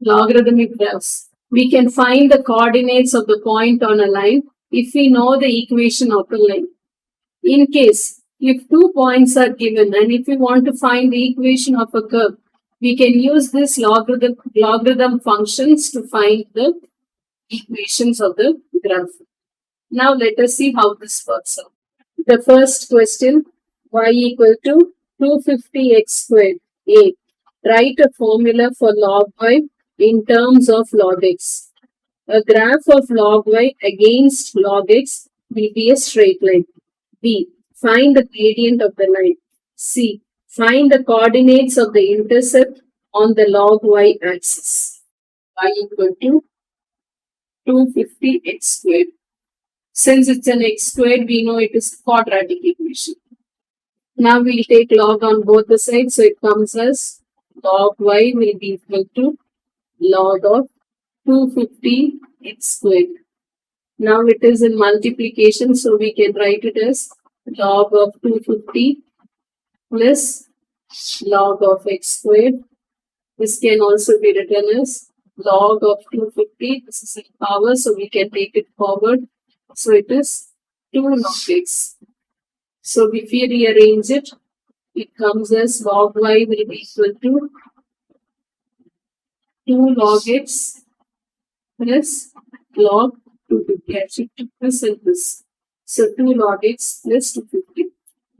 logarithmic graphs. We can find the coordinates of the point on a line if we know the equation of the line. In case, if 2 points are given and if we want to find the equation of a curve, we can use this logarithm functions to find the equations of the graph. Now let us see how this works out. The first question, y equal to 250x squared. A. Write a formula for log y in terms of log x. A graph of log y against log x will be a straight line. B. Find the gradient of the line. C. Find the coordinates of the intercept on the log y axis. Y equal to 250x squared. Since it's an x squared, we know it is quadratic equation. Now we'll take log on both the sides, so it comes as log y will be equal to log of 250x squared. Now it is in multiplication, so we can write it as log of 250 plus log of x squared. This can also be written as log of 250. This is in power, so we can take it forward. So it is 2 log x. So if we rearrange it, it comes as log y will be equal to 2 log x plus log 250. Actually, this and this. So 2 log x plus 250.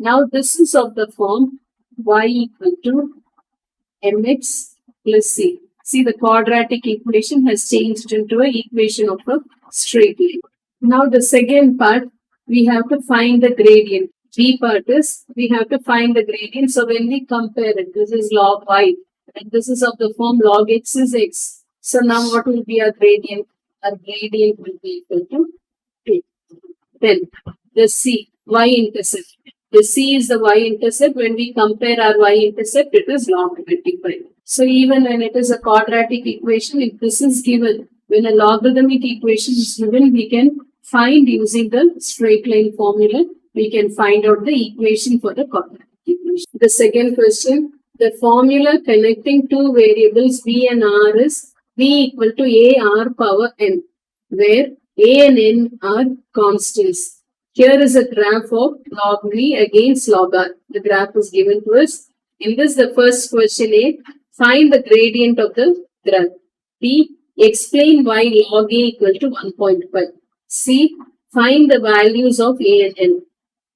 Now this is of the form y equal to mx plus c. See, the quadratic equation has changed into an equation of a straight line. Now the second part, we have to find the gradient. B part is, we have to find the gradient. So when we compare it, this is log y and this is of the form log x is x. So now what will be our gradient? Our gradient will be equal to 2. Then the C, y-intercept. The C is the y-intercept. When we compare our y-intercept, it is log 25. So even when it is a quadratic equation, if this is given, when a logarithmic equation is given, we can find using the straight line formula, we can find out the equation for the quadratic equation. The second question, the formula connecting two variables b and r is b equal to a r power n, where a and n are constants. Here is a graph of log v against log r. The graph is given to us. In this, the first question A, find the gradient of the graph. B, explain why log a equal to 1.5. C, find the values of a and n.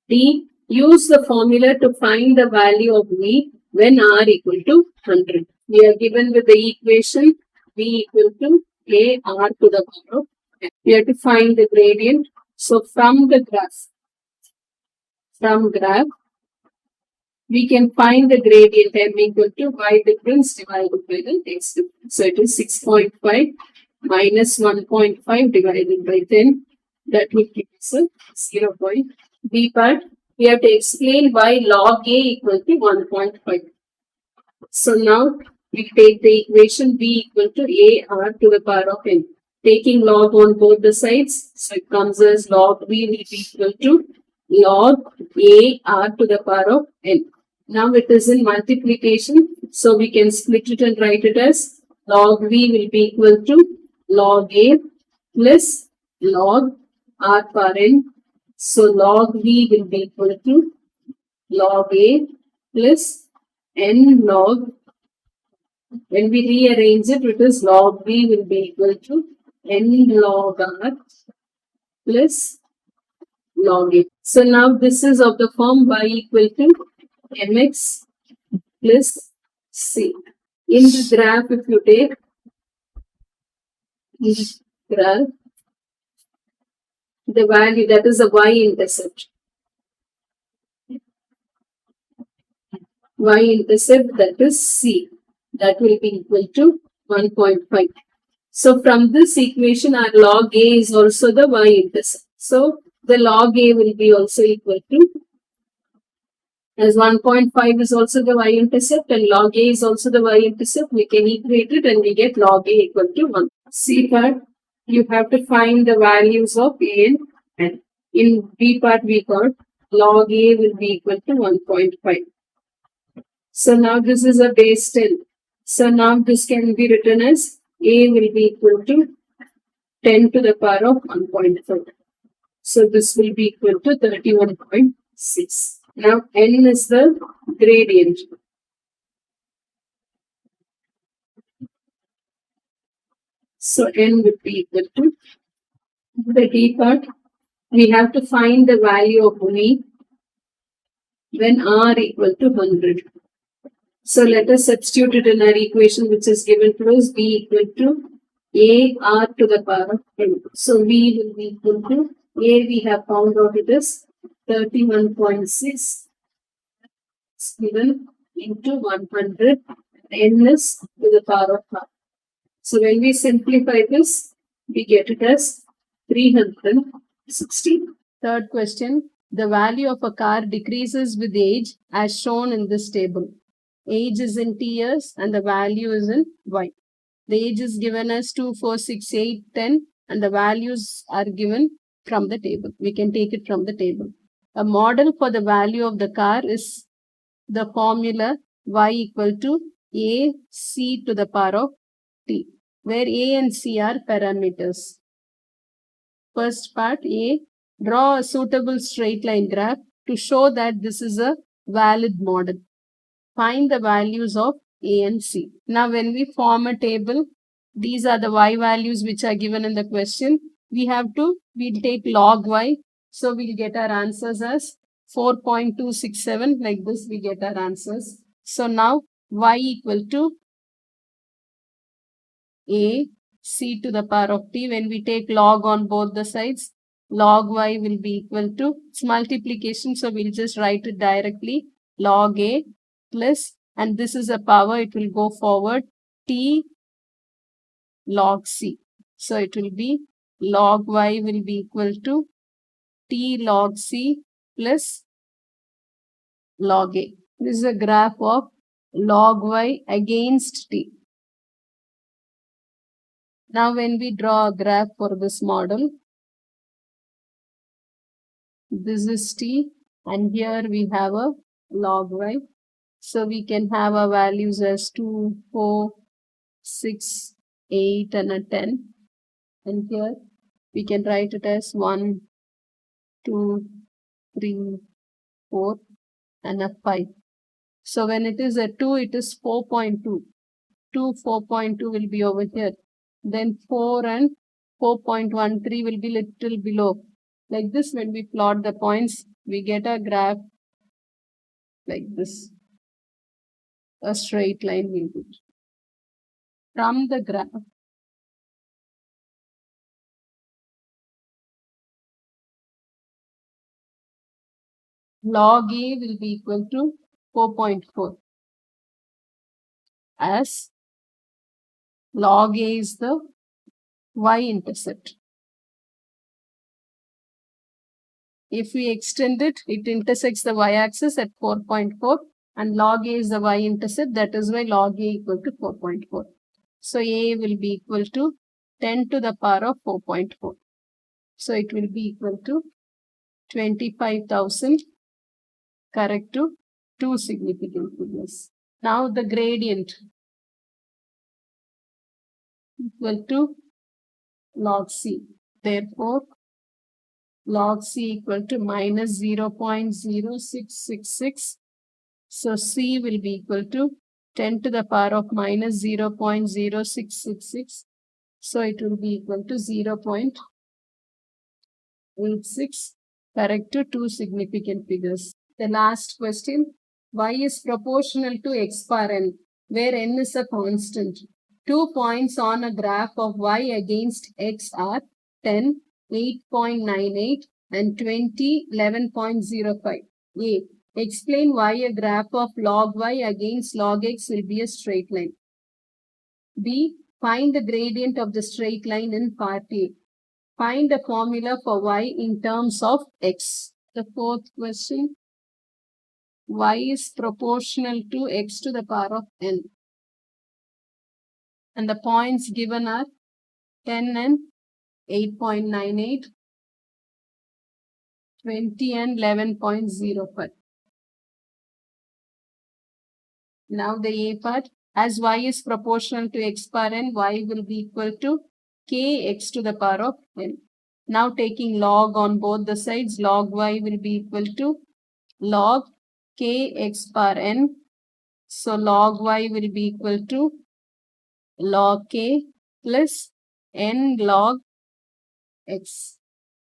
D, use the formula to find the value of v when r equal to 100. We are given with the equation v equal to a r to the power of n. We have to find the gradient. So from the graph, we can find the gradient m equal to y difference divided by the x difference. So it is 6.5 minus 1.5 divided by 10. That will give us a 0. B part, we have to explain why log a equal to 1.5. So now we take the equation b equal to a r to the power of n. Taking log on both the sides, so it comes as log v will be equal to log a r to the power of n. Now it is in multiplication, so we can split it and write it as log v will be equal to log a plus log r power n. So log v will be equal to log a plus n log. When we rearrange it, it is log v will be equal to n log r plus log a. So now this is of the form y equal to mx plus c. In the graph, if you take this graph, the value that is the y-intercept. Y-intercept, that is c. That will be equal to 1.5. So from this equation, our log a is also the y-intercept. So the log a will be also equal to, as 1.5 is also the y-intercept and log a is also the y-intercept, we can equate it and we get log a equal to 1. C part, you have to find the values of a and n. In B part, we got log a will be equal to 1.5. So now this is a base 10. So now this can be written as A will be equal to 10 to the power of 1.4. So this will be equal to 31.6. Now n is the gradient. So n would be equal to the D part. We have to find the value of V when R equal to 100. So let us substitute it in our equation which is given to us, V equal to A R to the power of n. So V will be equal to A, we have found out it is 31.6 given into 100. N is to the power of R. So when we simplify this, we get it as 360. Third question. The value of a car decreases with age as shown in this table. Age is in T years and the value is in Y. The age is given as 2, 4, 6, 8, 10 and the values are given from the table. We can take it from the table. A model for the value of the car is the formula Y equal to A C to the power of T, where A and C are parameters. First part A, draw a suitable straight line graph to show that this is a valid model. Find the values of A and C. Now when we form a table, these are the Y values which are given in the question. We'll take log Y. So we'll get our answers as 4.267. Like this we get our answers. So now Y equal to A C to the power of T. When we take log on both the sides, log Y will be equal to, it's multiplication, so we'll just write it directly, log A plus, and this is a power, it will go forward, T log C. So it will be log Y will be equal to T log C plus log A. This is a graph of log Y against T. Now when we draw a graph for this model, this is T and here we have a log Y. So we can have our values as 2, 4, 6, 8 and a 10. And here we can write it as 1, 2, 3, 4 and a 5. So when it is a 2, it is 4.2. 4.2 will be over here. Then 4 and 4.13 will be little below. Like this, when we plot the points, we get a graph like this. A straight line will be. From the graph, log A will be equal to 4.4 as log A is the y-intercept. If we extend it, it intersects the y-axis at 4.4 and log A is the y-intercept, that is why log A equal to 4.4. So A will be equal to 10 to the power of 4.4. So it will be equal to 25,000, correct, to 2 significant figures. Now the gradient equal to log C. Therefore, log C equal to minus 0.0666. So C will be equal to 10 to the power of minus 0.0666. So it will be equal to 0.86, correct, to 2 significant figures. The last question, Y is proportional to x bar n, where n is a constant. 2 points on a graph of Y against x are 10, 8.98 and 20, 11.05. A. Explain why a graph of log Y against log x will be a straight line. B. Find the gradient of the straight line in part A. Find the formula for Y in terms of x. The fourth question. Y is proportional to x to the power of n. And the points given are 10 and 8.98, 20 and 11.05. Now the A part, As y is proportional to x power n, y will be equal to kx to the power of n. Now taking log on both the sides, log y will be equal to log kx power n. So log y will be equal to log k plus n log x.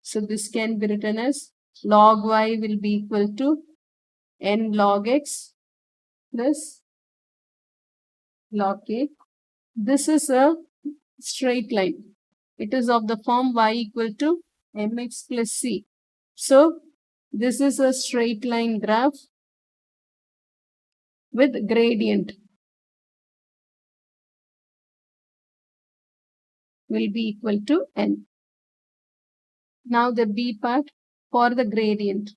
So this can be written as log y will be equal to n log x plus log k. This is a straight line. It is of the form y equal to mx plus c. So this is a straight line graph with gradient will be equal to n. Now the b part for the gradient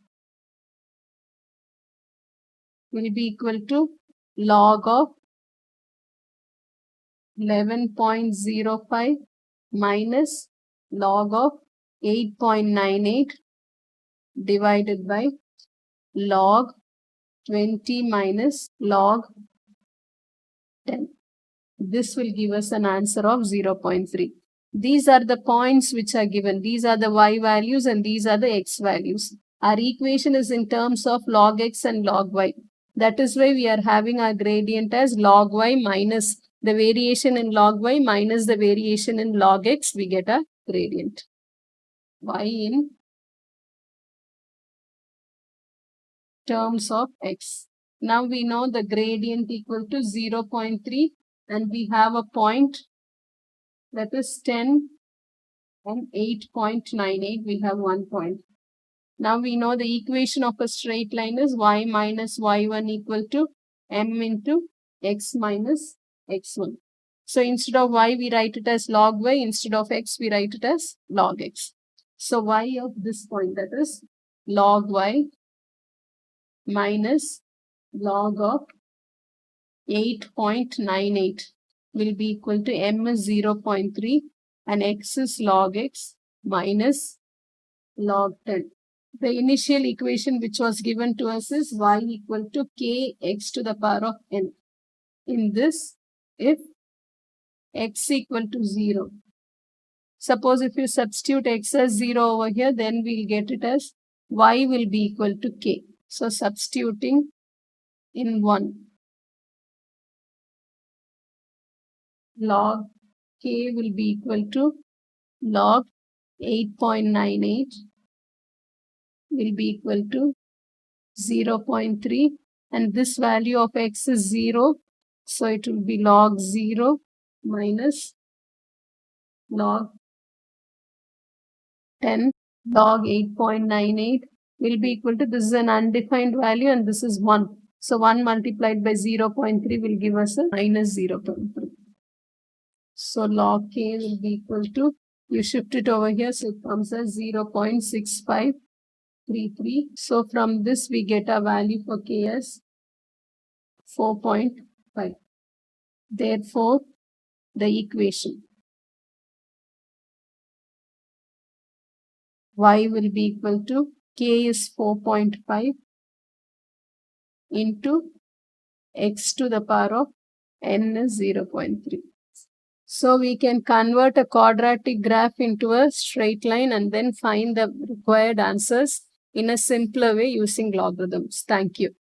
will be equal to log of 11.05 minus log of 8.98 divided by log 20 minus log 10. This will give us an answer of 0.3. These are the points which are given. These are the y values and these are the x values. Our equation is in terms of log x and log y. That is why we are having our gradient as log y minus the variation in log y minus the variation in log x. We get a gradient. Y in terms of x. Now we know the gradient equal to 0.3 and we have a point that is 10 and 8.98. We have 1 point. Now we know the equation of a straight line is y minus y1 equal to m into x minus x1. So instead of y, we write it as log y. Instead of x, we write it as log x. So y of this point, that is log y minus log of 8.98 will be equal to m is 0.3 and x is log x minus log 10. The initial equation which was given to us is y equal to kx to the power of n. In this, if x equal to 0, suppose if you substitute x as 0 over here, then we'll get it as y will be equal to k. So substituting in 1, log k will be equal to log 8.98 will be equal to 0.3 and this value of x is 0. So it will be log 0 minus log 10. Log 8.98 will be equal to, this is an undefined value and this is 1. So 1 multiplied by 0.3 will give us a minus 0.3. So log k will be equal to, you shift it over here, so it comes as 0.6533. So from this we get a value for k as 4.5. Therefore, the equation y will be equal to k is 4.5 into x to the power of n is 0.3. So we can convert a quadratic graph into a straight line and then find the required answers in a simpler way using logarithms. Thank you.